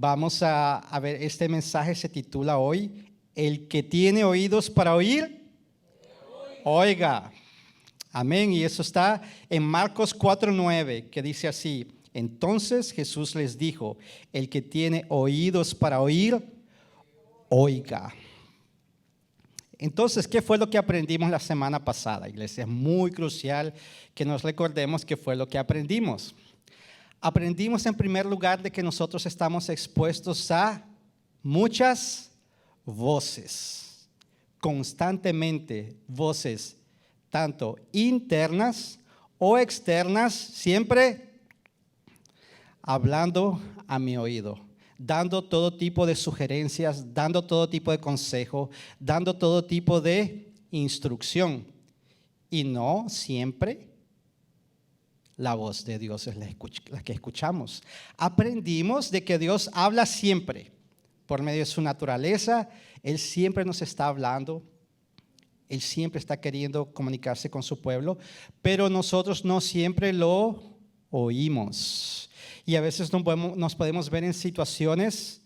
Vamos a ver, este mensaje se titula hoy, El que tiene oídos para oír, oiga. Amén. Y eso está en Marcos 4:9, que dice así: entonces Jesús les dijo, el que tiene oídos para oír, oiga. Entonces, ¿qué fue lo que aprendimos la semana pasada, iglesia? Es muy crucial que nos recordemos qué fue lo que aprendimos. Aprendimos en primer lugar de que nosotros estamos expuestos a muchas voces, constantemente voces, tanto internas o externas, siempre hablando a mi oído, dando todo tipo de sugerencias, dando todo tipo de consejo, dando todo tipo de instrucción. Y no siempre la voz de Dios es la que escuchamos. Aprendimos de que Dios habla siempre, por medio de su naturaleza. Él siempre nos está hablando. Él siempre está queriendo comunicarse con su pueblo, pero nosotros no siempre lo oímos. Y a veces nos podemos ver en situaciones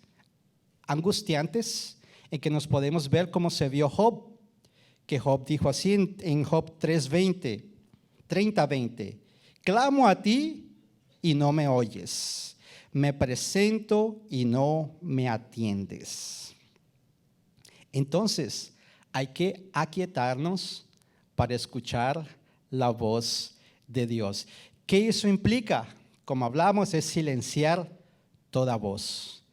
angustiantes en que nos podemos ver como se vio Job, que Job dijo así en Job 30:20, clamo a ti y no me oyes, me presento y no me atiendes. Entonces, hay que aquietarnos para escuchar la voz de Dios. ¿Qué eso implica? Como hablamos, es silenciar toda voz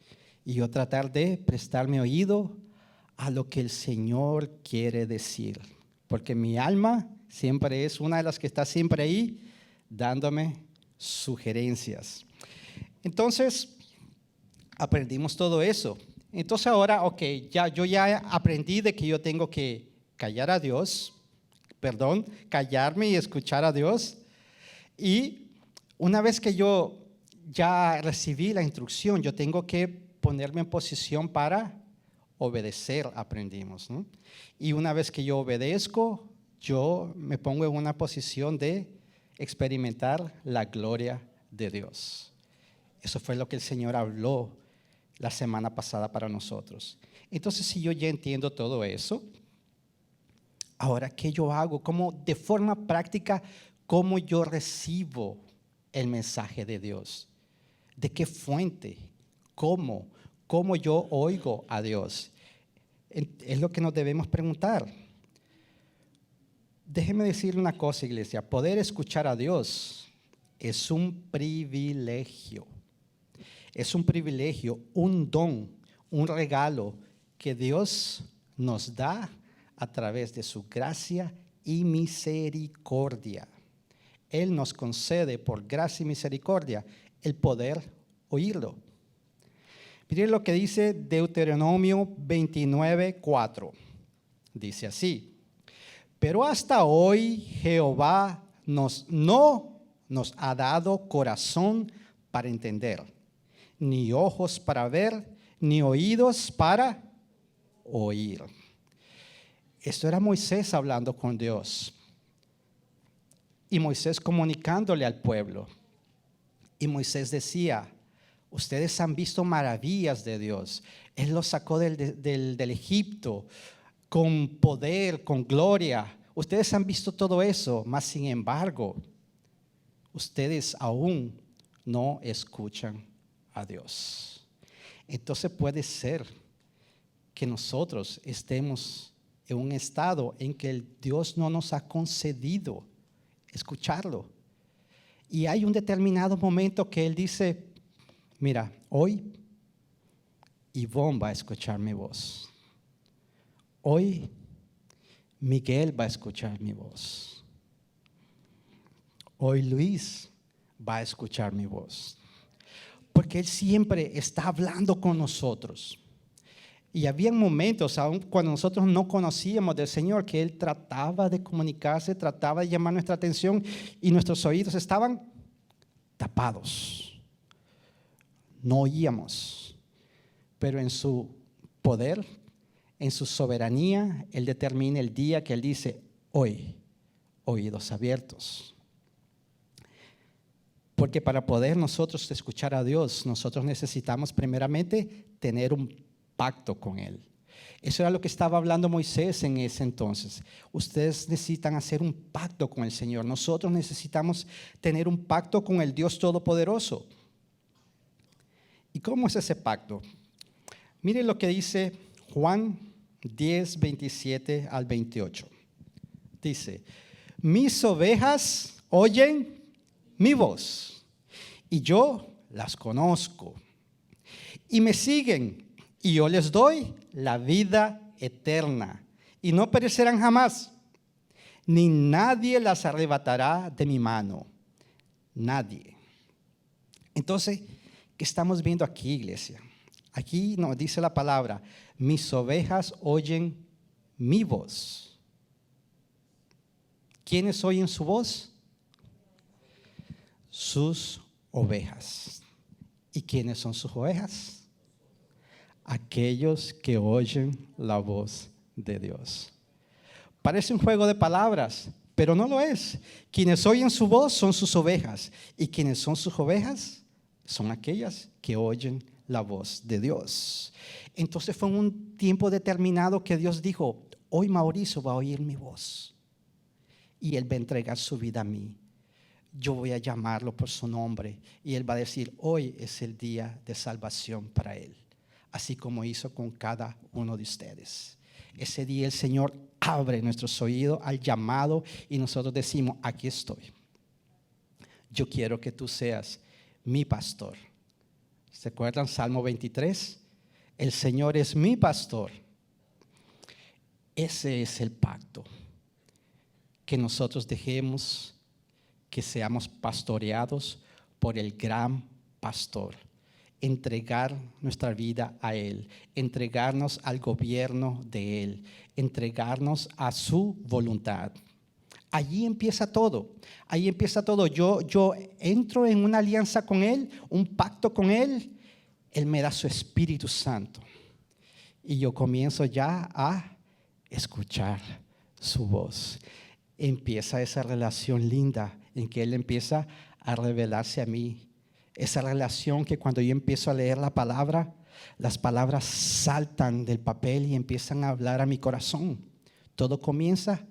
y yo tratar de prestarme oído a lo que el Señor quiere decir, porque mi alma siempre es una de las que está siempre ahí dándome sugerencias. Entonces, aprendimos todo eso. Entonces ahora, yo ya aprendí de que yo tengo que callarme y escuchar a Dios. Y una vez que yo ya recibí la instrucción, yo tengo que ponerme en posición para obedecer, aprendimos, ¿no? Y una vez que yo obedezco, yo me pongo en una posición de experimentar la gloria de Dios. Eso fue lo que el Señor habló la semana pasada para nosotros. Entonces, si yo ya entiendo todo eso, ahora, ¿qué yo hago? ¿Cómo, de forma práctica, cómo yo recibo el mensaje de Dios? ¿De qué fuente? ¿Cómo yo oigo a Dios? Es lo que nos debemos preguntar. Déjeme decirle una cosa, iglesia. Poder escuchar a Dios es un privilegio. Es un privilegio, un don, un regalo que Dios nos da a través de su gracia y misericordia. Él nos concede por gracia y misericordia el poder oírlo. Miren lo que dice Deuteronomio 29:4. Dice así: pero hasta hoy Jehová no nos ha dado corazón para entender, ni ojos para ver, ni oídos para oír. Esto era Moisés hablando con Dios. Y Moisés comunicándole al pueblo. Y Moisés decía: ustedes han visto maravillas de Dios. Él los sacó del Egipto con poder, con gloria. Ustedes han visto todo eso, mas sin embargo, ustedes aún no escuchan a Dios. Entonces puede ser que nosotros estemos en un estado en que el Dios no nos ha concedido escucharlo. Y hay un determinado momento que Él dice: mira, hoy Ivonne va a escuchar mi voz. Hoy Miguel va a escuchar mi voz. Hoy Luis va a escuchar mi voz. Porque Él siempre está hablando con nosotros. Y había momentos, aun cuando nosotros no conocíamos del Señor, que Él trataba de comunicarse, trataba de llamar nuestra atención y nuestros oídos estaban tapados. No oíamos. Pero en su poder, en su soberanía, Él determina el día que Él dice: hoy, oídos abiertos. Porque para poder nosotros escuchar a Dios, nosotros necesitamos primeramente tener un pacto con Él. Eso era lo que estaba hablando Moisés en ese entonces. Ustedes necesitan hacer un pacto con el Señor. Nosotros necesitamos tener un pacto con el Dios Todopoderoso. ¿Y cómo es ese pacto? Miren lo que dice Juan 10, 27 al 28. Dice, mis ovejas oyen mi voz y yo las conozco y me siguen y yo les doy la vida eterna y no perecerán jamás, ni nadie las arrebatará de mi mano. Nadie. Entonces, ¿qué estamos viendo aquí, iglesia? Aquí nos dice la palabra, mis ovejas oyen mi voz. ¿Quiénes oyen su voz? Sus ovejas. ¿Y quiénes son sus ovejas? Aquellos que oyen la voz de Dios. Parece un juego de palabras, pero no lo es. Quienes oyen su voz son sus ovejas. ¿Y quienes son sus ovejas? Son aquellas que oyen la voz de Dios. Entonces fue un tiempo determinado que Dios dijo, hoy Mauricio va a oír mi voz y él va a entregar su vida a mí. Yo voy a llamarlo por su nombre y él va a decir, hoy es el día de salvación para él, así como hizo con cada uno de ustedes. Ese día el Señor abre nuestros oídos al llamado y nosotros decimos, aquí estoy. Yo quiero que tú seas mi pastor. ¿Se acuerdan Salmo 23? El Señor es mi pastor. Ese es el pacto. Que nosotros dejemos que seamos pastoreados por el gran pastor. Entregar nuestra vida a Él. Entregarnos al gobierno de Él. Entregarnos a su voluntad. Allí empieza todo. Ahí empieza todo. Yo entro en una alianza con Él, un pacto con Él. Él me da su Espíritu Santo. Y yo comienzo ya a escuchar su voz. Empieza esa relación linda en que Él empieza a revelarse a mí. Esa relación que cuando yo empiezo a leer la palabra, las palabras saltan del papel y empiezan a hablar a mi corazón. Todo comienza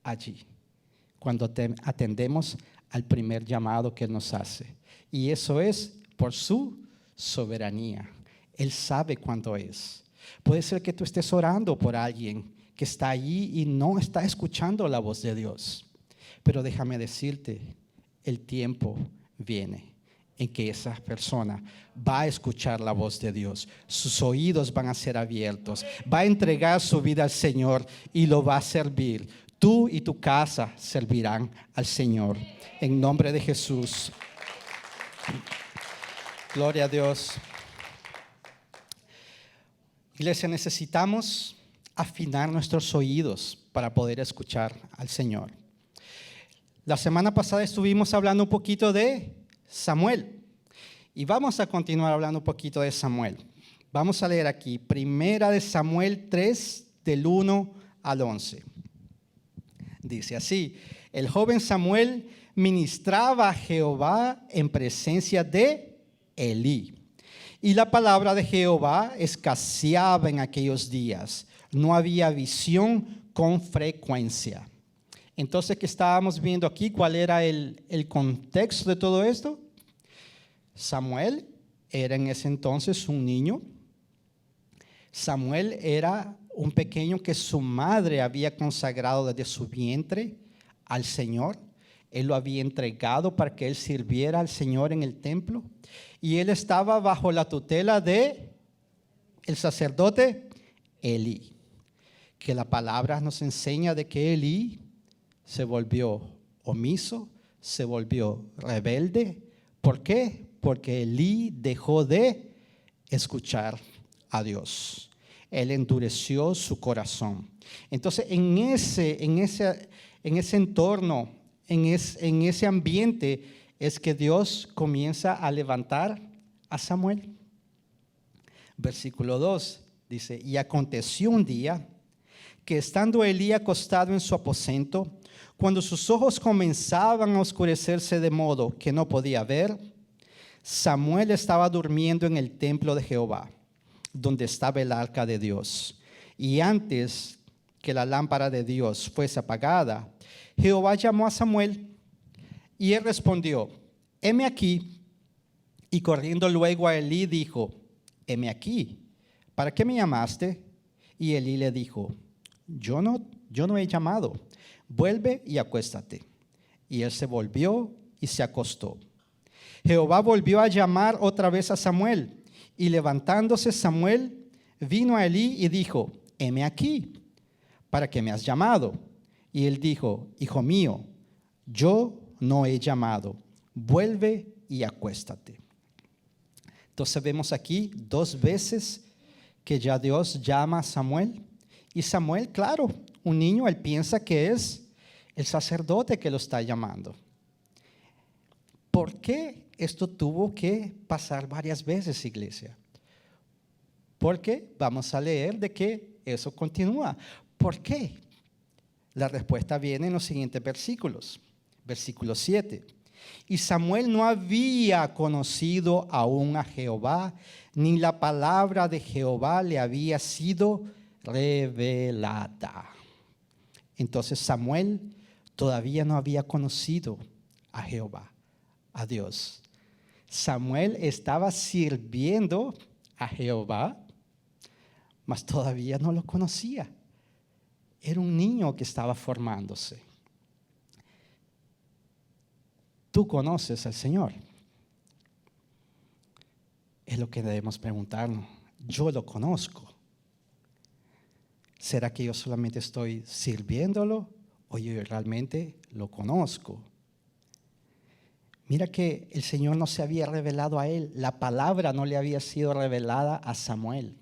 allí, cuando atendemos al primer llamado que Él nos hace. Y eso es por su soberanía. Él sabe cuándo es. Puede ser que tú estés orando por alguien que está allí y no está escuchando la voz de Dios. Pero déjame decirte, el tiempo viene en que esa persona va a escuchar la voz de Dios. Sus oídos van a ser abiertos. Va a entregar su vida al Señor y lo va a servir. Tú y tu casa servirán al Señor. En nombre de Jesús. Gloria a Dios. Iglesia, necesitamos afinar nuestros oídos para poder escuchar al Señor. La semana pasada estuvimos hablando un poquito de Samuel y vamos a continuar hablando un poquito de Samuel. Vamos a leer aquí, Primera de Samuel 3, del 1 al 11. Dice así, el joven Samuel ministraba a Jehová en presencia de Elí. Y la palabra de Jehová escaseaba en aquellos días. No había visión con frecuencia. Entonces, ¿qué estábamos viendo aquí? ¿Cuál era el contexto de todo esto? Samuel era en ese entonces un niño. Samuel era un pequeño que su madre había consagrado desde su vientre al Señor. Él lo había entregado para que él sirviera al Señor en el templo. Y él estaba bajo la tutela de el sacerdote Elí. Que la palabra nos enseña de que Elí se volvió omiso, se volvió rebelde. ¿Por qué? Porque Elí dejó de escuchar a Dios. Él endureció su corazón. Entonces, en ese entorno, en ese ambiente, es que Dios comienza a levantar a Samuel. Versículo 2 dice, y aconteció un día que estando Elí acostado en su aposento, Cuando sus ojos comenzaban a oscurecerse de modo que no podía ver, Samuel estaba durmiendo en el templo de Jehová, donde estaba el arca de Dios. Y antes que la lámpara de Dios fuese apagada, Jehová llamó a Samuel y él respondió: heme aquí. Y corriendo luego a Elí dijo: heme aquí, ¿para qué me llamaste? Y Elí le dijo: yo no he llamado, vuelve y acuéstate. Y él se volvió y se acostó. Jehová volvió a llamar otra vez a Samuel, y levantándose Samuel vino a Elí y dijo: heme aquí, ¿para qué me has llamado? Y él dijo: hijo mío, yo no he llamado, vuelve y acuéstate. Entonces vemos aquí 2 veces que ya Dios llama a Samuel. Y Samuel, claro, un niño, él piensa que es el sacerdote que lo está llamando. ¿Por qué esto tuvo que pasar varias veces, iglesia? Porque vamos a leer de que eso continúa. ¿Por qué? La respuesta viene en los siguientes versículos. Versículo 7. Y Samuel no había conocido aún a Jehová, ni la palabra de Jehová le había sido revelada. Entonces Samuel todavía no había conocido a Jehová, a Dios. Samuel estaba sirviendo a Jehová, mas todavía no lo conocía. Era un niño que estaba formándose. ¿Tú conoces al Señor? Es lo que debemos preguntarnos. ¿Yo lo conozco? ¿Será que yo solamente estoy sirviéndolo o yo realmente lo conozco? Mira que el Señor no se había revelado a él. La palabra no le había sido revelada a Samuel.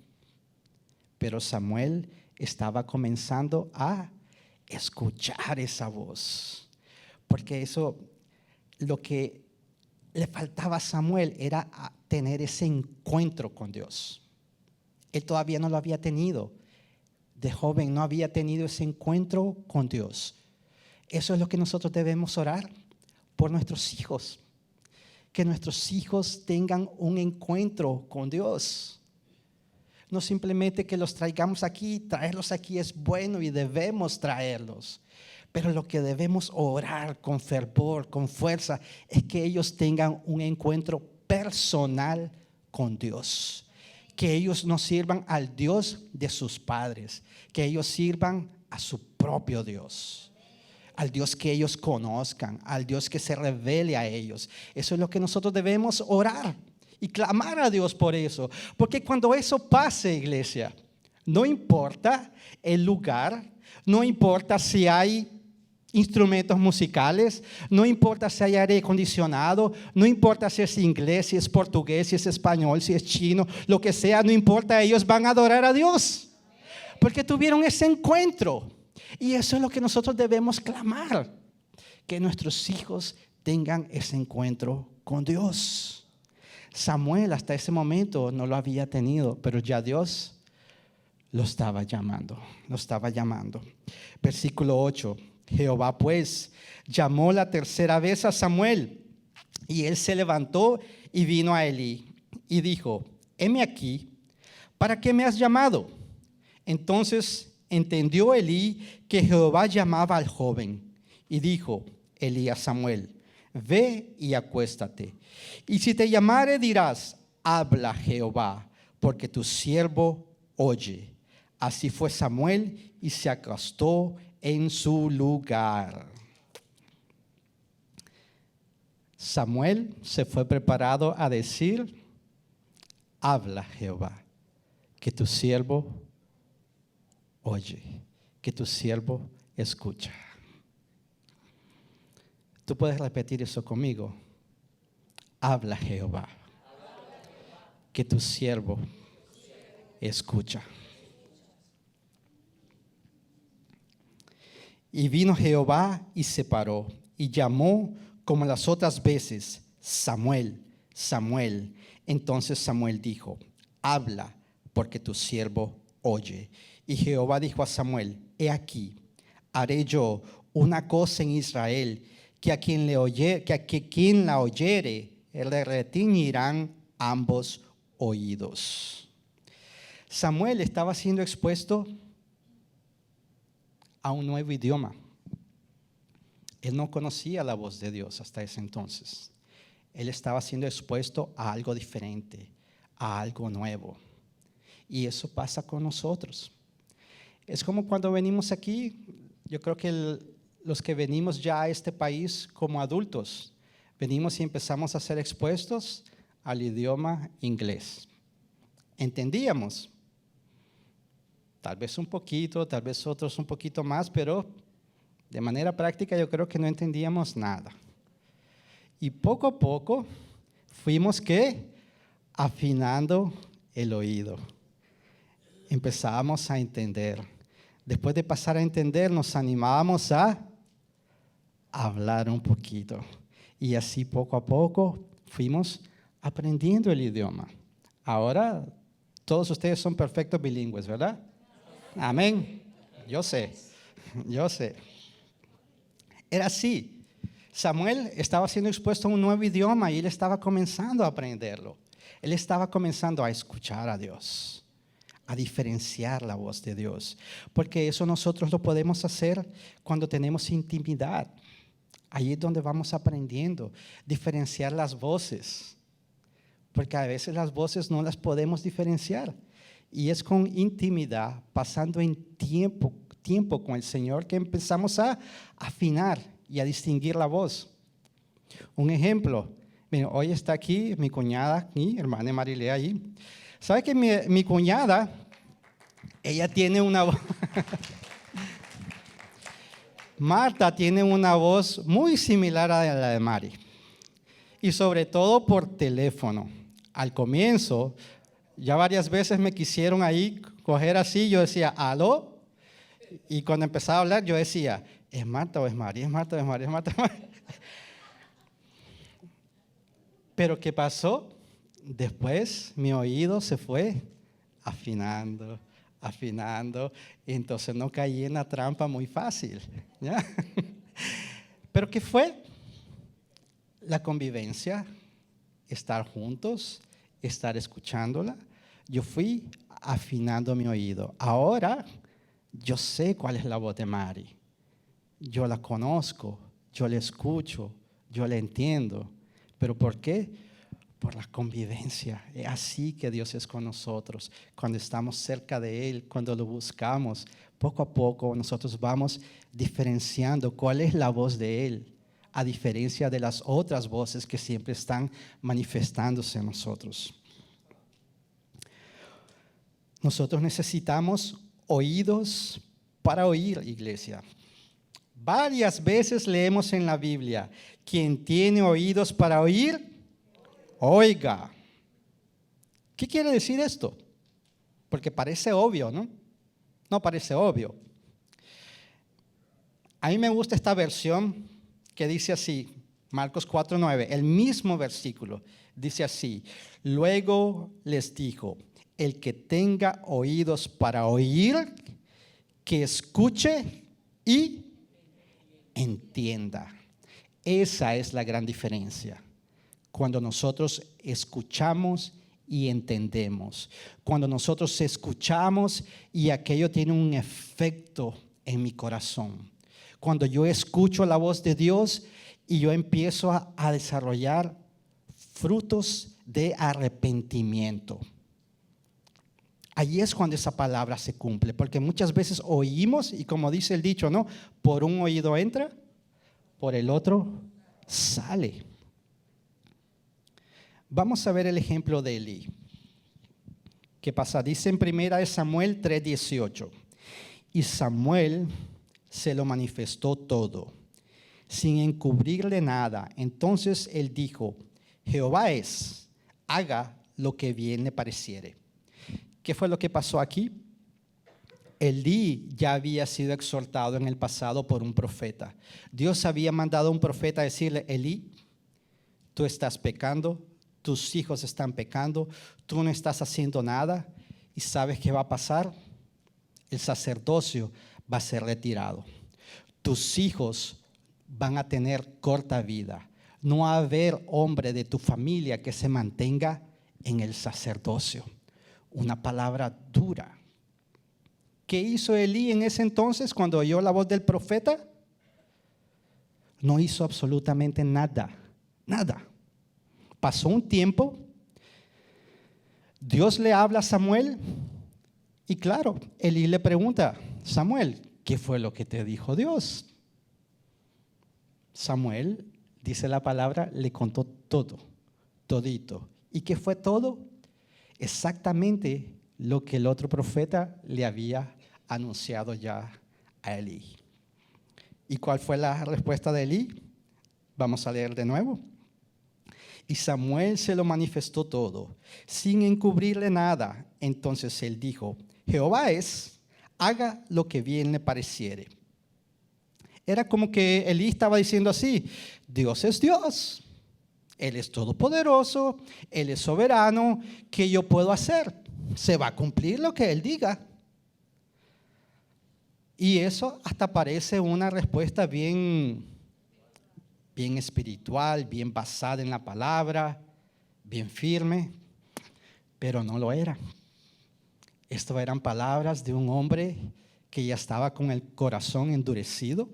Pero Samuel estaba comenzando a escuchar esa voz. Porque eso, lo que le faltaba a Samuel era tener ese encuentro con Dios. Él todavía no lo había tenido. De joven no había tenido ese encuentro con Dios. Eso es lo que nosotros debemos orar por nuestros hijos. Que nuestros hijos tengan un encuentro con Dios. No simplemente que los traigamos aquí. Traerlos aquí es bueno y debemos traerlos. Pero lo que debemos orar con fervor, con fuerza, es que ellos tengan un encuentro personal con Dios. Que ellos no sirvan al Dios de sus padres, que ellos sirvan a su propio Dios, al Dios que ellos conozcan, al Dios que se revele a ellos. Eso es lo que nosotros debemos orar y clamar a Dios por eso. Porque cuando eso pase, iglesia, no importa el lugar, no importa si hay instrumentos musicales, no importa si hay aire acondicionado, no importa si es inglés, si es portugués, si es español, si es chino, lo que sea, no importa, ellos van a adorar a Dios porque tuvieron ese encuentro. Y eso es lo que nosotros debemos clamar, que nuestros hijos tengan ese encuentro con Dios. Samuel hasta ese momento no lo había tenido, pero ya Dios lo estaba llamando, Versículo 8. Jehová pues llamó la tercera vez a Samuel, y él se levantó y vino a Elí y dijo: heme aquí, ¿para qué me has llamado? Entonces entendió Elí que Jehová llamaba al joven, y dijo Elí a Samuel: ve y acuéstate, y si te llamare dirás: habla Jehová, porque tu siervo oye. Así fue Samuel y se acostó en su lugar. Samuel se fue preparado a decir: habla Jehová, que tu siervo oye, que tu siervo escucha. Tú puedes repetir eso conmigo. Habla Jehová, que tu siervo escucha. Y vino Jehová y se paró y llamó como las otras veces: Samuel, Samuel. Entonces Samuel dijo: habla, porque tu siervo oye. Y Jehová dijo a Samuel: he aquí, haré yo una cosa en Israel, que a quien la oyere, le retiñirán ambos oídos. Samuel estaba siendo expuesto a un nuevo idioma. Él no conocía la voz de Dios hasta ese entonces. Él estaba siendo expuesto a algo diferente, a algo nuevo. Y eso pasa con nosotros. Es como cuando venimos aquí, yo creo que los que venimos ya a este país como adultos, venimos y empezamos a ser expuestos al idioma inglés. Entendíamos, tal vez un poquito, tal vez otros un poquito más, pero de manera práctica yo creo que no entendíamos nada. Y poco a poco fuimos afinando el oído. Empezábamos a entender. Después de pasar a entender, nos animábamos a hablar un poquito. Y así poco a poco fuimos aprendiendo el idioma. Ahora todos ustedes son perfectos bilingües, ¿verdad? Amén. Yo sé. Era así. Samuel estaba siendo expuesto a un nuevo idioma y él estaba comenzando a aprenderlo. Él estaba comenzando a escuchar a Dios, a diferenciar la voz de Dios. Porque eso nosotros lo podemos hacer cuando tenemos intimidad. Ahí es donde vamos aprendiendo, diferenciar las voces. Porque a veces las voces no las podemos diferenciar. Y es con intimidad, pasando en tiempo con el Señor, que empezamos a afinar y a distinguir la voz. Un ejemplo, miren, hoy está aquí mi cuñada, mi hermana Marilea ahí. ¿Sabe que mi cuñada, ella tiene una voz, Marta tiene una voz muy similar a la de Mari. Y sobre todo por teléfono. Al comienzo, ya varias veces me quisieron ahí coger así, yo decía, ¿aló? Y cuando empezaba a hablar, yo decía, ¿es Marta o es Mari? ¿Es Marta o es Mari? ¿Es Marta o es Mari? Pero ¿qué pasó? Después mi oído se fue afinando, y entonces no caí en la trampa muy fácil, ¿ya? ¿Pero qué fue? La convivencia, estar juntos, estar escuchándola. Yo fui afinando mi oído. Ahora yo sé cuál es la voz de Mari. Yo la conozco, yo la escucho, yo la entiendo. ¿Pero por qué? Por la convivencia. Es así que Dios es con nosotros. Cuando estamos cerca de Él, cuando lo buscamos, poco a poco nosotros vamos diferenciando cuál es la voz de Él, a diferencia de las otras voces que siempre están manifestándose en nosotros. Nosotros necesitamos oídos para oír, iglesia. Varias veces leemos en la Biblia, quien tiene oídos para oír, oiga. ¿Qué quiere decir esto? Porque parece obvio, ¿no? No parece obvio. A mí me gusta esta versión que dice así, Marcos 4:9, el mismo versículo, dice así, luego les dijo, el que tenga oídos para oír, que escuche y entienda. Esa es la gran diferencia. Cuando nosotros escuchamos y entendemos. Cuando nosotros escuchamos y aquello tiene un efecto en mi corazón. Cuando yo escucho la voz de Dios y yo empiezo a desarrollar frutos de arrepentimiento. Allí es cuando esa palabra se cumple, porque muchas veces oímos y como dice el dicho, ¿no? Por un oído entra, por el otro sale. Vamos a ver el ejemplo de Elí. ¿Qué pasa? Dice en 1 Samuel 3:18. Y Samuel se lo manifestó todo, sin encubrirle nada. Entonces él dijo, Jehová es, haga lo que bien le pareciere. ¿Qué fue lo que pasó aquí? Elí ya había sido exhortado en el pasado por un profeta. Dios había mandado a un profeta a decirle, Elí, tú estás pecando, tus hijos están pecando, tú no estás haciendo nada. ¿Y sabes qué va a pasar? El sacerdocio va a ser retirado. tus hijos van a tener corta vida. No va a haber hombre de tu familia que se mantenga en el sacerdocio. Una palabra dura. ¿Qué hizo Elí en ese entonces cuando oyó la voz del profeta? No hizo absolutamente nada, nada. Pasó un tiempo, Dios le habla a Samuel y claro, Elí le pregunta, Samuel, ¿qué fue lo que te dijo Dios? Samuel, dice la palabra, le contó todo, todito. ¿Y qué fue todo? Exactamente lo que el otro profeta le había anunciado ya a Elí. ¿Y cuál fue la respuesta de Elí? Vamos a leer de nuevo. Y Samuel se lo manifestó todo, sin encubrirle nada. Entonces él dijo, Jehová es, haga lo que bien le pareciere. Era como que Elí estaba diciendo así, Dios es Dios, Él es todopoderoso, Él es soberano, ¿qué yo puedo hacer? Se va a cumplir lo que Él diga. Y eso hasta parece una respuesta bien espiritual, bien basada en la palabra, bien firme, pero no lo era. Esto eran palabras de un hombre que ya estaba con el corazón endurecido,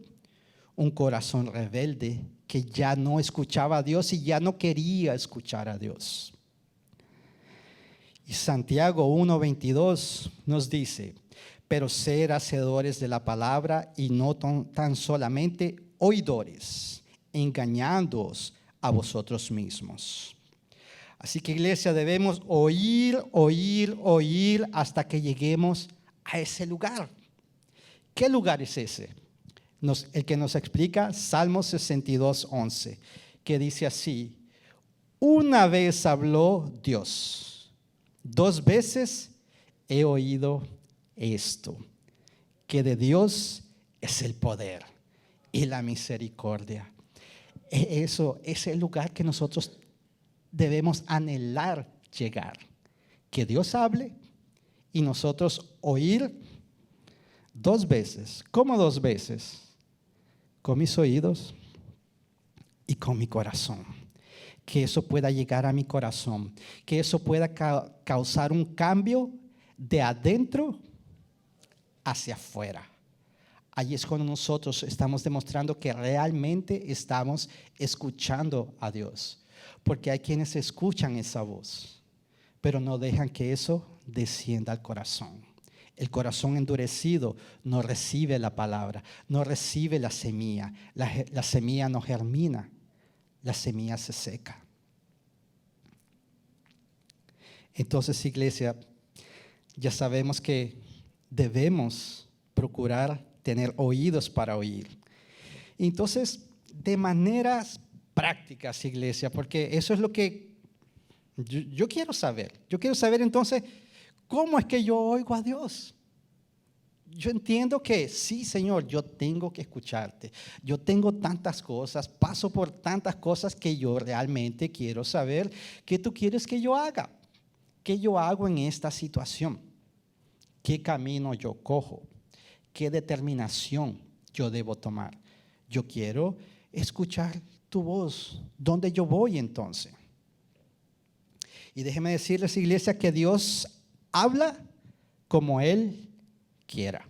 un corazón rebelde que ya no escuchaba a Dios y ya no quería escuchar a Dios. Y Santiago 1:22 nos dice, pero ser hacedores de la palabra y no tan solamente oidores, engañándoos a vosotros mismos. Así que, iglesia, debemos oír hasta que lleguemos a ese lugar. ¿Qué lugar es ese? El que nos explica Salmo 62:11, que dice así, una vez habló Dios, 2 veces he oído esto, que de Dios es el poder y la misericordia. Eso es el lugar que nosotros debemos anhelar llegar. Que Dios hable y nosotros oír 2 veces. ¿Cómo 2 veces? Con mis oídos y con mi corazón. Que eso pueda llegar a mi corazón. Que eso pueda causar un cambio de adentro hacia afuera. Allí es cuando nosotros estamos demostrando que realmente estamos escuchando a Dios. Porque hay quienes escuchan esa voz, pero no dejan que eso descienda al corazón. El corazón endurecido no recibe la palabra, no recibe la semilla. La semilla no germina, la semilla se seca. Entonces, iglesia, ya sabemos que debemos procurar tener oídos para oír. Entonces, de maneras prácticas, iglesia, porque eso es lo que yo quiero saber. Yo quiero saber entonces, ¿cómo es que yo oigo a Dios? Yo entiendo que sí, Señor, yo tengo que escucharte. Yo tengo tantas cosas, paso por tantas cosas que yo realmente quiero saber qué tú quieres que yo haga. ¿Qué yo hago en esta situación? ¿Qué camino yo cojo? ¿Qué determinación yo debo tomar? Yo quiero escuchar tu voz. ¿Dónde yo voy entonces? Y déjeme decirles, iglesia, que Dios habla como Él quiera.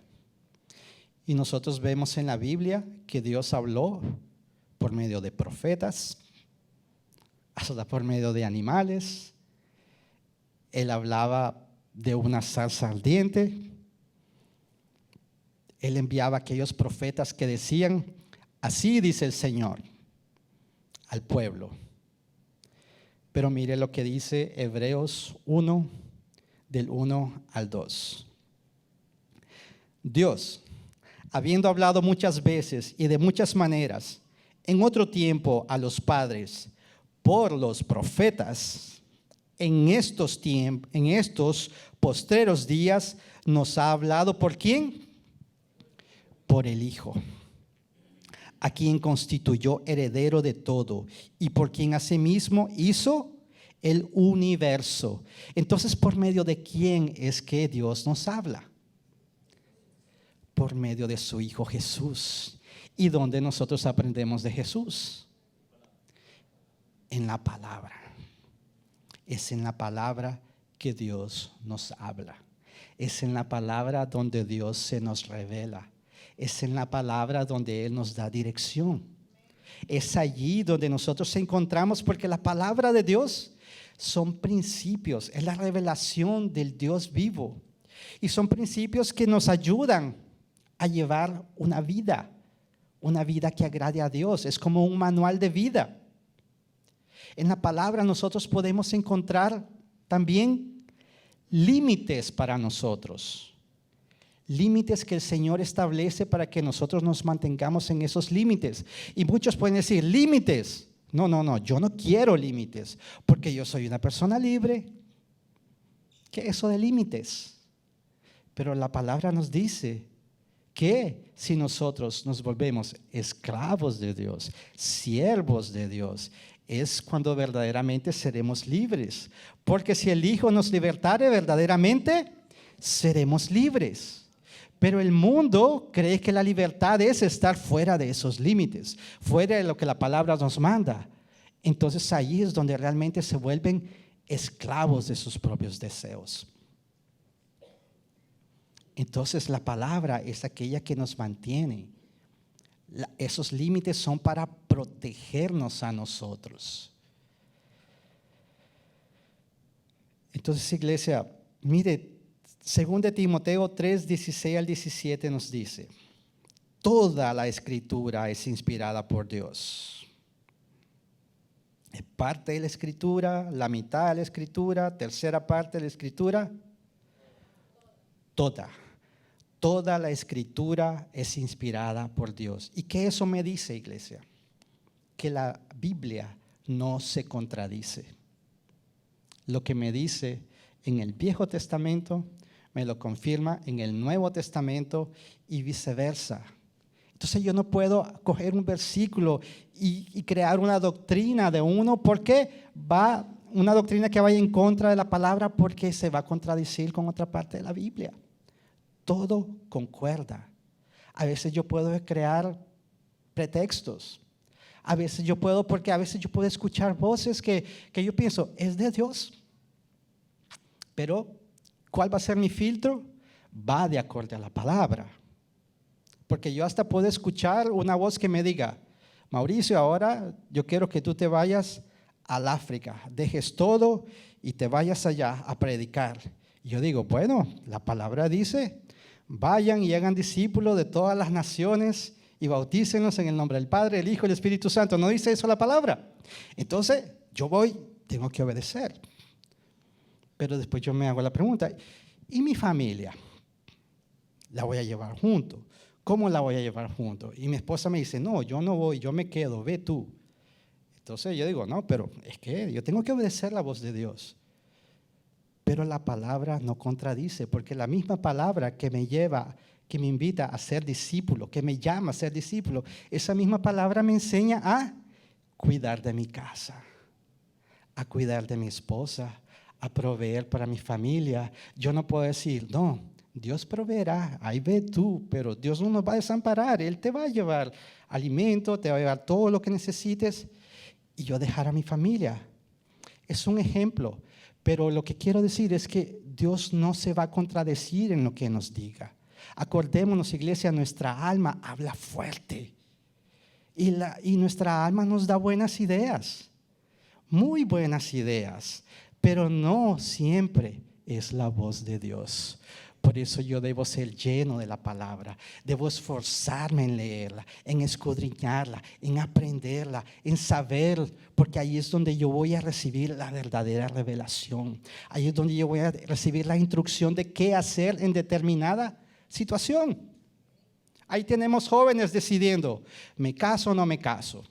Y nosotros vemos en la Biblia que Dios habló por medio de profetas, hasta por medio de animales. Él hablaba de una zarza ardiente. Él enviaba a aquellos profetas que decían, así dice el Señor al pueblo. Pero mire lo que dice Hebreos 1, del 1 al 2. Dios, habiendo hablado muchas veces y de muchas maneras, en otro tiempo a los padres, por los profetas, en estos postreros días nos ha hablado, ¿por quién? Por el Hijo, a quien constituyó heredero de todo y por quien asimismo hizo el universo. Entonces, ¿por medio de quién es que Dios nos habla? Por medio de su Hijo Jesús. ¿Y dónde nosotros aprendemos de Jesús? En la palabra. Es en la palabra que Dios nos habla. Es en la palabra donde Dios se nos revela. Es en la palabra donde Él nos da dirección. Es allí donde nosotros encontramos, porque la palabra de Dios son principios, es la revelación del Dios vivo. Y son principios que nos ayudan a llevar una vida que agrade a Dios. Es como un manual de vida. En la palabra nosotros podemos encontrar también límites para nosotros. Límites que el Señor establece para que nosotros nos mantengamos en esos límites. Y muchos pueden decir, límites. No, yo no quiero límites, porque yo soy una persona libre. ¿Qué es eso de límites? Pero la palabra nos dice que si nosotros nos volvemos esclavos de Dios, siervos de Dios, es cuando verdaderamente seremos libres. Porque si el Hijo nos libertare, verdaderamente seremos libres. Pero el mundo cree que la libertad es estar fuera de esos límites, fuera de lo que la palabra nos manda. Entonces ahí es donde realmente se vuelven esclavos de sus propios deseos. Entonces la palabra es aquella que nos mantiene. Esos límites son para protegernos a nosotros. Entonces, iglesia, mire, 2 Timoteo 3, 16 al 17 nos dice: toda la escritura es inspirada por Dios. Parte de la escritura, la mitad de la escritura, tercera parte de la escritura, toda la escritura es inspirada por Dios. ¿Y qué eso me dice, iglesia? Que la Biblia no se contradice. Lo que me dice en el Viejo Testamento me lo confirma en el Nuevo Testamento y viceversa. Entonces yo no puedo coger un versículo y crear una doctrina de uno, porque va una doctrina que vaya en contra de la palabra, porque se va a contradecir con otra parte de la Biblia. Todo concuerda. A veces yo puedo crear pretextos. A veces yo puedo escuchar voces que yo pienso, es de Dios. Pero, ¿cuál va a ser mi filtro? Va de acuerdo a la palabra. Porque yo hasta puedo escuchar una voz que me diga, Mauricio, ahora yo quiero que tú te vayas al África, dejes todo y te vayas allá a predicar. Y yo digo, bueno, la palabra dice, vayan y hagan discípulos de todas las naciones y bautícenlos en el nombre del Padre, el Hijo y el Espíritu Santo. ¿No dice eso la palabra? Entonces, yo voy, tengo que obedecer. Pero después yo me hago la pregunta, ¿y mi familia? ¿La voy a llevar junto? ¿Cómo la voy a llevar junto? Y mi esposa me dice, no, yo no voy, yo me quedo, ve tú. Entonces yo digo, no, pero es que yo tengo que obedecer la voz de Dios. Pero la palabra no contradice, porque la misma palabra que me lleva, que me invita a ser discípulo, que me llama a ser discípulo, esa misma palabra me enseña a cuidar de mi casa, a cuidar de mi esposa, a proveer para mi familia. Yo no puedo decir, no, Dios proveerá, ahí ve tú, pero Dios no nos va a desamparar, Él te va a llevar alimento, te va a llevar todo lo que necesites, y yo dejar a mi familia. Es un ejemplo, pero lo que quiero decir es que Dios no se va a contradecir en lo que nos diga. Acordémonos, iglesia, nuestra alma habla fuerte, y nuestra alma nos da buenas ideas, muy buenas ideas, pero no siempre es la voz de Dios. Por eso yo debo ser lleno de la palabra, debo esforzarme en leerla, en escudriñarla, en aprenderla, en saber, porque ahí es donde yo voy a recibir la verdadera revelación. Ahí es donde yo voy a recibir la instrucción de qué hacer en determinada situación. Ahí tenemos jóvenes decidiendo, ¿me caso o no me caso?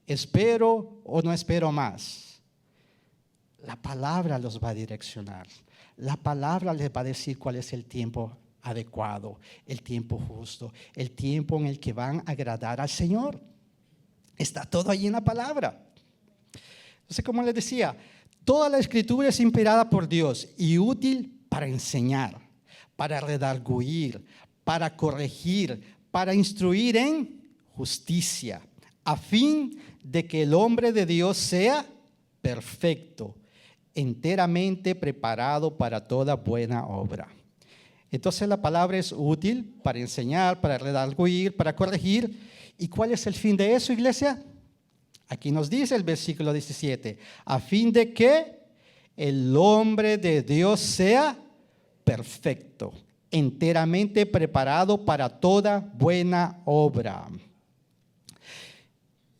¿Espero o no espero más? La palabra los va a direccionar. La palabra les va a decir cuál es el tiempo adecuado, el tiempo justo, el tiempo en el que van a agradar al Señor. Está todo ahí en la palabra. Entonces, como les decía, toda la escritura es inspirada por Dios y útil para enseñar, para redarguir, para corregir, para instruir en justicia, a fin de que el hombre de Dios sea perfecto, enteramente preparado para toda buena obra. Entonces la palabra es útil para enseñar, para redarguir, para corregir. ¿Y cuál es el fin de eso, iglesia? Aquí nos dice el versículo 17, a fin de que el hombre de Dios sea perfecto, enteramente preparado para toda buena obra.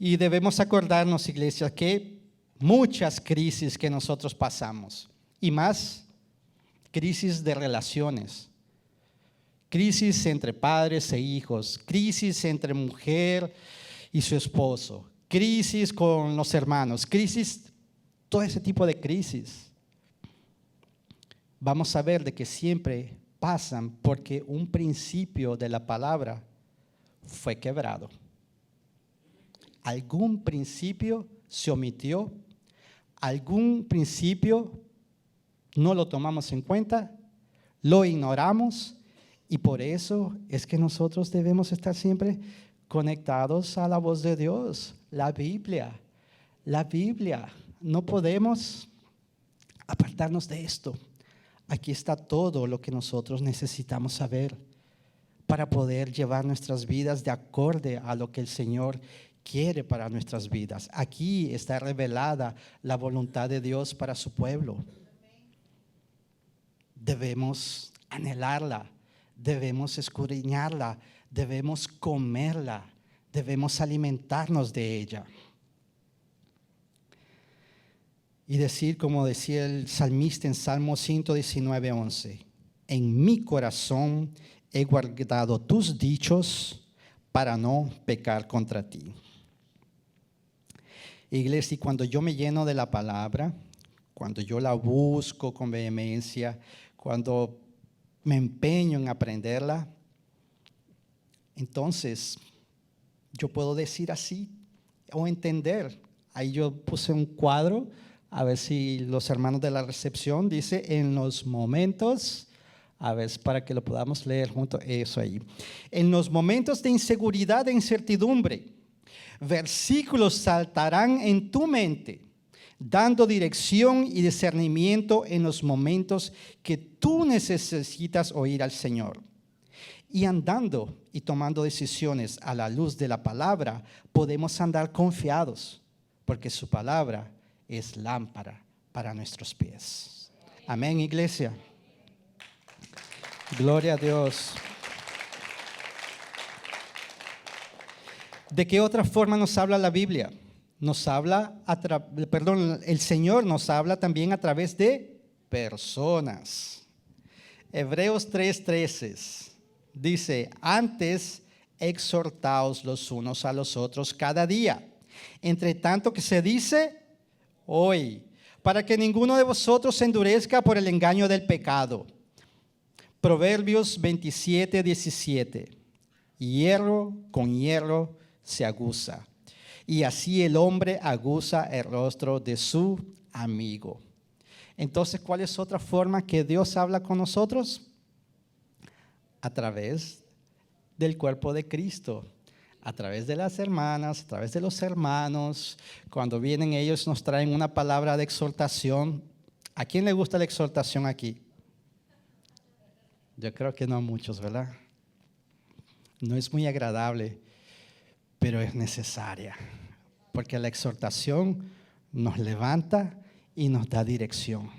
Y debemos acordarnos, iglesia, que muchas crisis que nosotros pasamos, y más crisis de relaciones, crisis entre padres e hijos, crisis entre mujer y su esposo, crisis con los hermanos, crisis, todo ese tipo de crisis. Vamos a ver de que siempre pasan porque un principio de la palabra fue quebrado. Algún principio se omitió, algún principio no lo tomamos en cuenta, lo ignoramos, y por eso es que nosotros debemos estar siempre conectados a la voz de Dios, la Biblia. No podemos apartarnos de esto. Aquí está todo lo que nosotros necesitamos saber para poder llevar nuestras vidas de acorde a lo que el Señor quiere para nuestras vidas. Aquí está revelada la voluntad de Dios para su pueblo. Debemos anhelarla, debemos escudriñarla, debemos comerla, debemos alimentarnos de ella. Y decir, como decía el salmista en Salmo 119:11, en mi corazón he guardado tus dichos para no pecar contra ti. Iglesia, y cuando yo me lleno de la palabra, cuando yo la busco con vehemencia, cuando me empeño en aprenderla, entonces yo puedo decir así o entender. Ahí yo puse un cuadro, a ver si los hermanos de la recepción dice en los momentos, a ver para que lo podamos leer junto, eso ahí. En los momentos de inseguridad e incertidumbre, versículos saltarán en tu mente, dando dirección y discernimiento en los momentos que tú necesitas oír al Señor. Y andando y tomando decisiones a la luz de la palabra, podemos andar confiados, porque su palabra es lámpara para nuestros pies. Amén, iglesia. Gloria a Dios. ¿De qué otra forma nos habla la Biblia? Nos habla, el Señor nos habla también a través de personas. Hebreos 3:13 dice, antes exhortaos los unos a los otros cada día, entre tanto que se dice hoy, para que ninguno de vosotros se endurezca por el engaño del pecado. Proverbios 27:17, hierro con hierro se aguza, y así el hombre aguza el rostro de su amigo. Entonces, ¿cuál es otra forma que Dios habla con nosotros? A través del cuerpo de Cristo, a través de las hermanas, a través de los hermanos. Cuando vienen ellos nos traen una palabra de exhortación. ¿A quién le gusta la exhortación aquí? Yo creo que no a muchos, ¿verdad? No es muy agradable, pero es necesaria, porque la exhortación nos levanta y nos da dirección.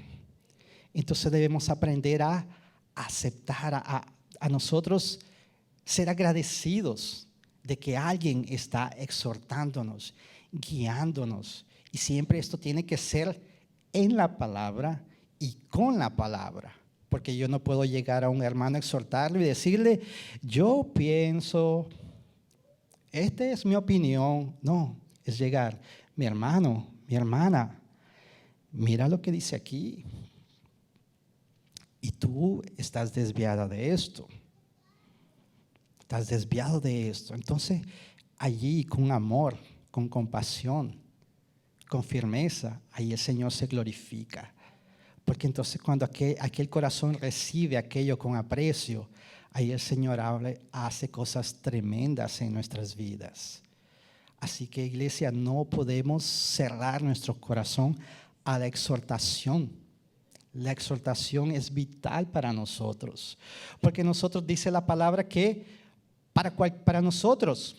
Entonces debemos aprender a aceptar, a nosotros ser agradecidos de que alguien está exhortándonos, guiándonos. Y siempre esto tiene que ser en la palabra y con la palabra. Porque yo no puedo llegar a un hermano a exhortarlo y decirle, yo pienso, esta es mi opinión. No, es llegar, mi hermano, mi hermana, mira lo que dice aquí. Y tú estás desviada de esto. Estás desviado de esto. Entonces, allí con amor, con compasión, con firmeza, ahí el Señor se glorifica. Porque entonces cuando aquel corazón recibe aquello con aprecio, ahí el Señor hace cosas tremendas en nuestras vidas. Así que, iglesia, no podemos cerrar nuestro corazón a la exhortación. La exhortación es vital para nosotros, porque nosotros dice la palabra que para nosotros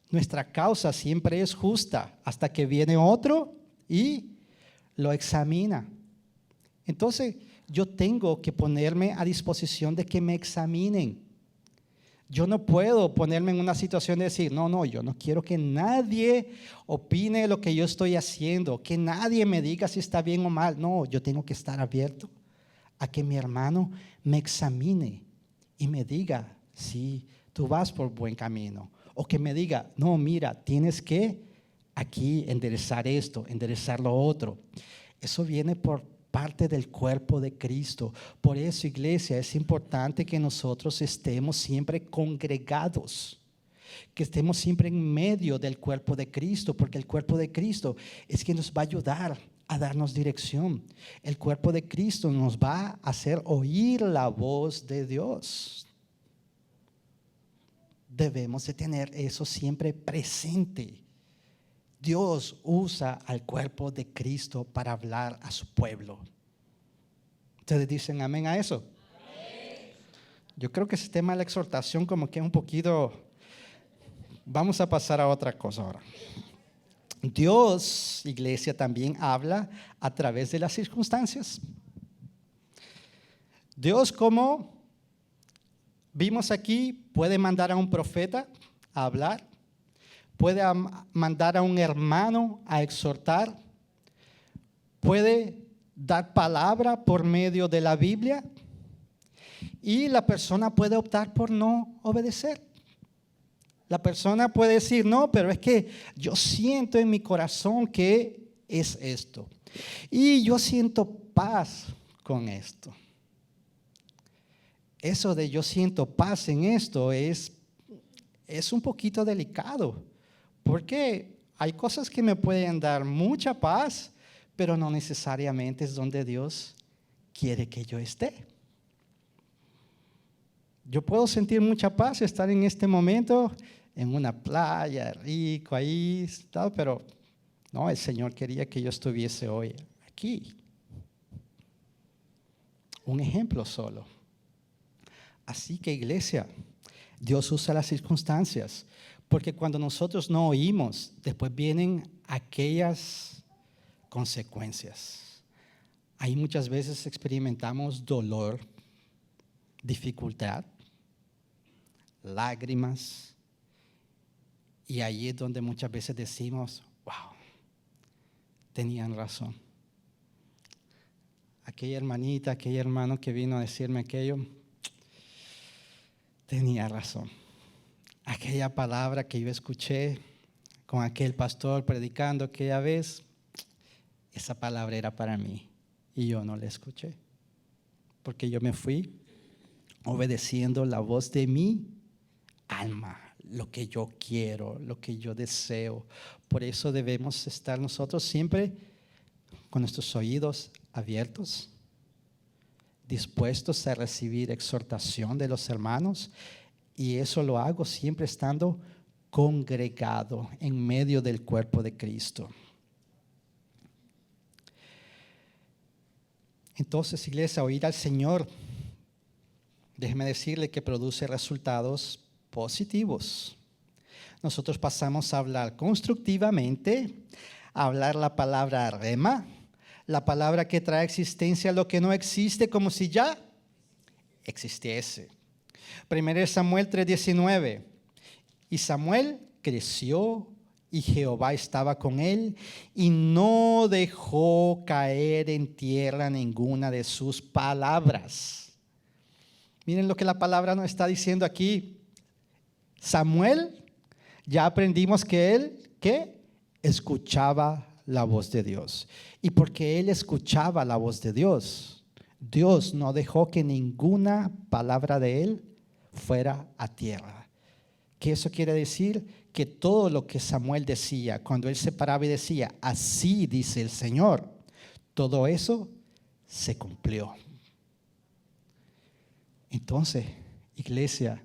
nuestra causa siempre es justa hasta que viene otro y lo examina. Entonces, yo tengo que ponerme a disposición de que me examinen. Yo no puedo ponerme en una situación de decir, no, yo no quiero que nadie opine lo que yo estoy haciendo, que nadie me diga si está bien o mal. No, yo tengo que estar abierto a que mi hermano me examine y me diga si tú vas por buen camino. O que me diga, no, mira, tienes que aquí enderezar esto, enderezar lo otro. Eso viene por parte del cuerpo de Cristo. Por eso, iglesia, es importante que nosotros estemos siempre congregados, que estemos siempre en medio del cuerpo de Cristo, porque el cuerpo de Cristo es quien nos va a ayudar a darnos dirección. El cuerpo de Cristo nos va a hacer oír la voz de Dios. Debemos de tener eso siempre presente. Dios usa al cuerpo de Cristo para hablar a su pueblo. ¿Ustedes dicen amén a eso? Amén. Yo creo que ese tema de la exhortación como que es un poquito... Vamos a pasar a otra cosa ahora. Dios, iglesia, también habla a través de las circunstancias. Dios, como vimos aquí, puede mandar a un profeta a hablar. Puede mandar a un hermano a exhortar. Puede dar palabra por medio de la Biblia. Y la persona puede optar por no obedecer. La persona puede decir, no, pero es que yo siento en mi corazón que es esto. Y yo siento paz con esto. Eso de yo siento paz en esto es un poquito delicado. Porque hay cosas que me pueden dar mucha paz, pero no necesariamente es donde Dios quiere que yo esté. Yo puedo sentir mucha paz, estar en este momento en una playa, rico ahí, tal, pero no, el Señor quería que yo estuviese hoy aquí. Un ejemplo solo. Así que, iglesia, Dios usa las circunstancias. Porque cuando nosotros no oímos, después vienen aquellas consecuencias. Ahí muchas veces experimentamos dolor, dificultad, lágrimas. Y ahí es donde muchas veces decimos, wow, tenían razón. Aquella hermanita, aquel hermano que vino a decirme aquello, tenía razón. Aquella palabra que yo escuché con aquel pastor predicando aquella vez, esa palabra era para mí y yo no la escuché. Porque yo me fui obedeciendo la voz de mi alma, lo que yo quiero, lo que yo deseo. Por eso debemos estar nosotros siempre con nuestros oídos abiertos, dispuestos a recibir exhortación de los hermanos. Y eso lo hago siempre estando congregado en medio del cuerpo de Cristo. Entonces, iglesia, oír al Señor, déjeme decirle que produce resultados positivos. Nosotros pasamos a hablar constructivamente, a hablar la palabra rema, la palabra que trae existencia a lo que no existe, como si ya existiese. 1 Samuel 3:19. Y Samuel creció y Jehová estaba con él y no dejó caer en tierra ninguna de sus palabras. Miren lo que la palabra nos está diciendo aquí. Samuel, ya aprendimos que él, ¿qué? Escuchaba la voz de Dios. Y porque él escuchaba la voz de Dios, Dios no dejó que ninguna palabra de él fuera a tierra. ¿Qué eso quiere decir? Que todo lo que Samuel decía, cuando él se paraba y decía, así dice el Señor, todo eso se cumplió. Entonces, Iglesia,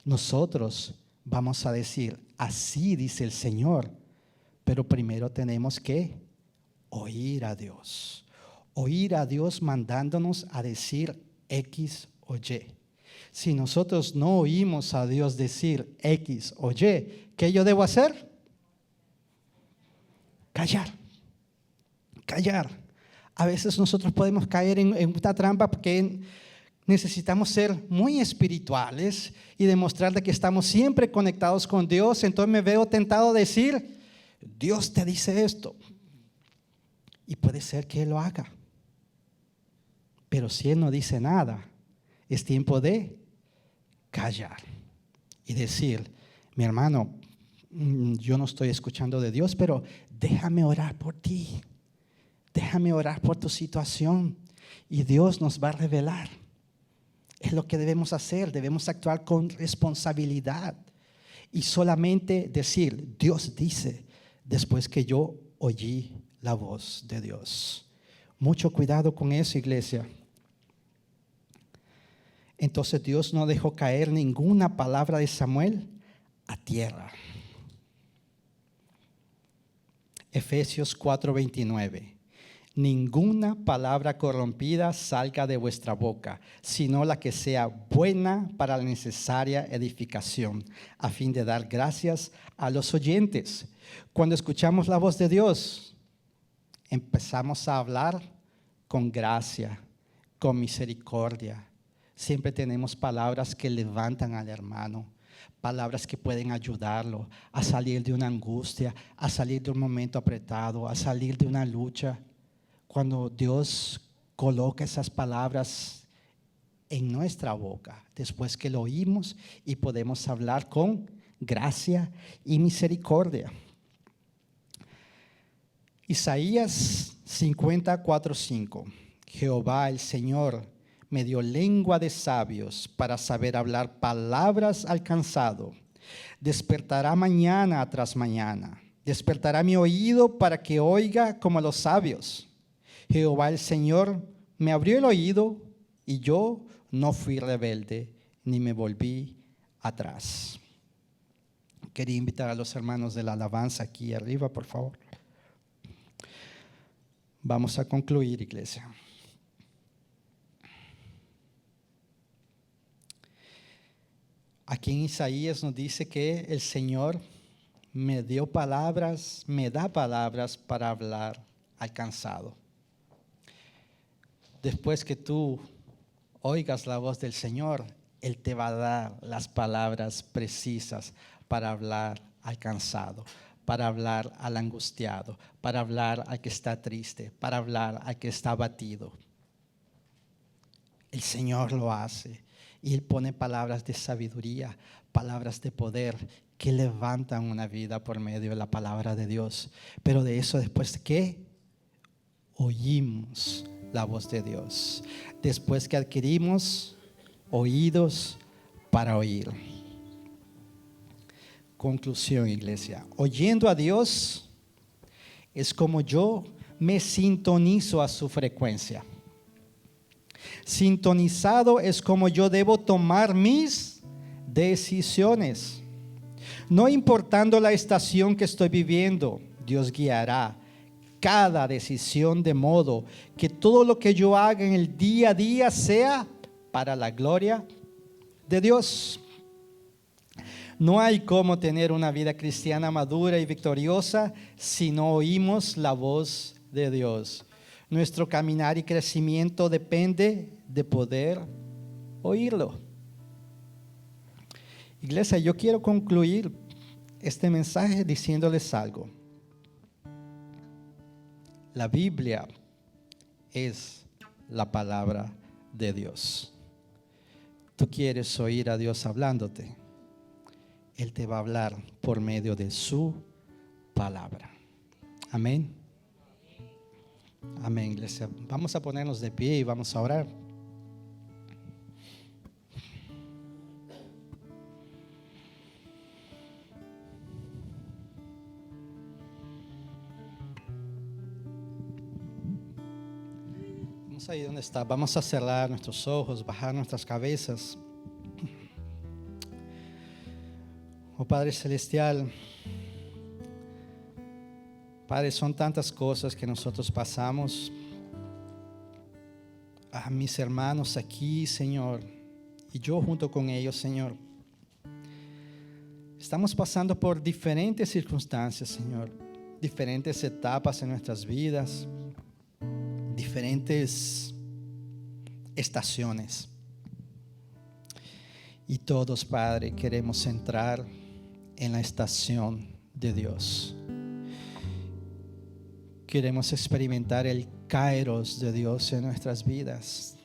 nosotros vamos a decir, así dice el Señor, pero primero tenemos que oír a Dios. Oír a Dios mandándonos a decir X o Y. Si nosotros no oímos a Dios decir X o Y, ¿qué yo debo hacer? Callar. Callar. A veces nosotros podemos caer en esta trampa porque necesitamos ser muy espirituales y demostrar de que estamos siempre conectados con Dios. Entonces me veo tentado a decir, Dios te dice esto. Y puede ser que Él lo haga. Pero si Él no dice nada, es tiempo de callar y decir, mi hermano, yo no estoy escuchando de Dios, pero déjame orar por ti. Déjame orar por tu situación y Dios nos va a revelar. Es lo que debemos hacer, debemos actuar con responsabilidad y solamente decir, Dios dice, después que yo oí la voz de Dios. Mucho cuidado con eso, iglesia. Entonces Dios no dejó caer ninguna palabra de Samuel a tierra. Efesios 4:29. Ninguna palabra corrompida salga de vuestra boca, sino la que sea buena para la necesaria edificación, a fin de dar gracias a los oyentes. Cuando escuchamos la voz de Dios, empezamos a hablar con gracia, con misericordia. Siempre tenemos palabras que levantan al hermano, palabras que pueden ayudarlo a salir de una angustia, a salir de un momento apretado, a salir de una lucha. Cuando Dios coloca esas palabras en nuestra boca, después que lo oímos y podemos hablar con gracia y misericordia. Isaías 54:5. Jehová el Señor me dio lengua de sabios para saber hablar palabras al cansado. Despertará mañana tras mañana. Despertará mi oído para que oiga como los sabios. Jehová el Señor me abrió el oído y yo no fui rebelde ni me volví atrás. Quería invitar a los hermanos de la alabanza aquí arriba, por favor. Vamos a concluir, iglesia. Aquí en Isaías nos dice que el Señor me dio palabras, me da palabras para hablar al cansado. Después que tú oigas la voz del Señor, Él te va a dar las palabras precisas para hablar al cansado, para hablar al angustiado, para hablar al que está triste, para hablar al que está abatido. El Señor lo hace y Él pone palabras de sabiduría, palabras de poder que levantan una vida por medio de la palabra de Dios. Pero de eso después que oímos la voz de Dios, después que adquirimos oídos para oír. Conclusión, iglesia. Oyendo a Dios es como yo me sintonizo a su frecuencia. Sintonizado es como yo debo tomar mis decisiones. No importando la estación que estoy viviendo, Dios guiará cada decisión de modo que todo lo que yo haga en el día a día sea para la gloria de Dios. No hay cómo tener una vida cristiana madura y victoriosa si no oímos la voz de Dios. Nuestro caminar y crecimiento depende de poder oírlo. Iglesia, yo quiero concluir este mensaje diciéndoles algo. La Biblia es la palabra de Dios. Tú quieres oír a Dios hablándote. Él te va a hablar por medio de su palabra. Amén. Amén, iglesia. Vamos a ponernos de pie y vamos a orar. Vamos ahí donde está. Vamos a cerrar nuestros ojos, bajar nuestras cabezas. Oh Padre Celestial, Padre, son tantas cosas que nosotros pasamos. A mis hermanos aquí, Señor, y yo junto con ellos, Señor, estamos pasando por diferentes circunstancias, Señor, diferentes etapas en nuestras vidas, diferentes estaciones. Y todos, Padre, queremos entrar en la estación de Dios. Queremos experimentar el kairos de Dios en nuestras vidas.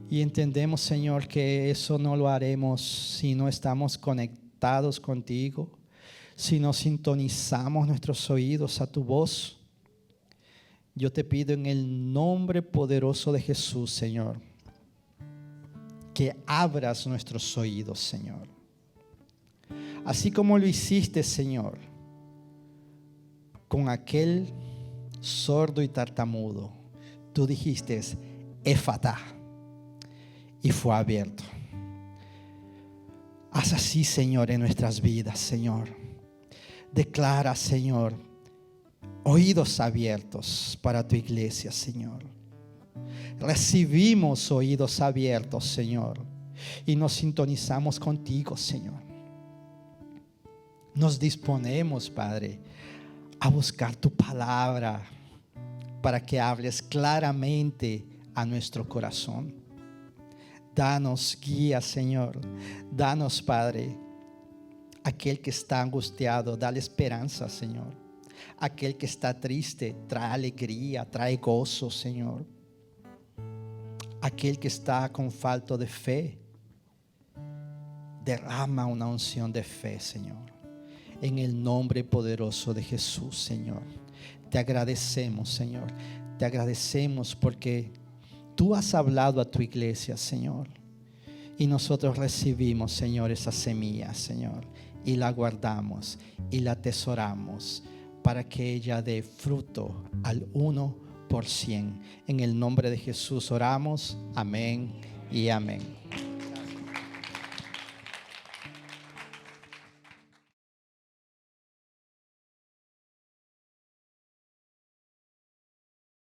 Y entendemos, Señor, que eso no lo haremos si no estamos conectados contigo, si no sintonizamos nuestros oídos a tu voz. Yo te pido en el nombre poderoso de Jesús, Señor, que abras nuestros oídos, Señor. Así como lo hiciste, Señor, con aquel sordo y tartamudo. Tú dijiste, Éfata, y fue abierto. Haz así, Señor, en nuestras vidas, Señor. Declara, Señor, oídos abiertos para tu iglesia, Señor. Recibimos oídos abiertos, Señor, y nos sintonizamos contigo, Señor. Nos disponemos, Padre, a buscar tu palabra para que hables claramente a nuestro corazón. Danos guía, Señor. Danos, Padre, aquel que está angustiado, dale esperanza, Señor. Aquel que está triste, trae alegría, trae gozo, Señor. Aquel que está con falta de fe, derrama una unción de fe, Señor. En el nombre poderoso de Jesús, Señor. Te agradecemos, Señor. Te agradecemos porque tú has hablado a tu iglesia, Señor. Y nosotros recibimos, Señor, esa semilla, Señor. Y la guardamos y la atesoramos para que ella dé fruto al 1%. En el nombre de Jesús oramos. Amén y amén.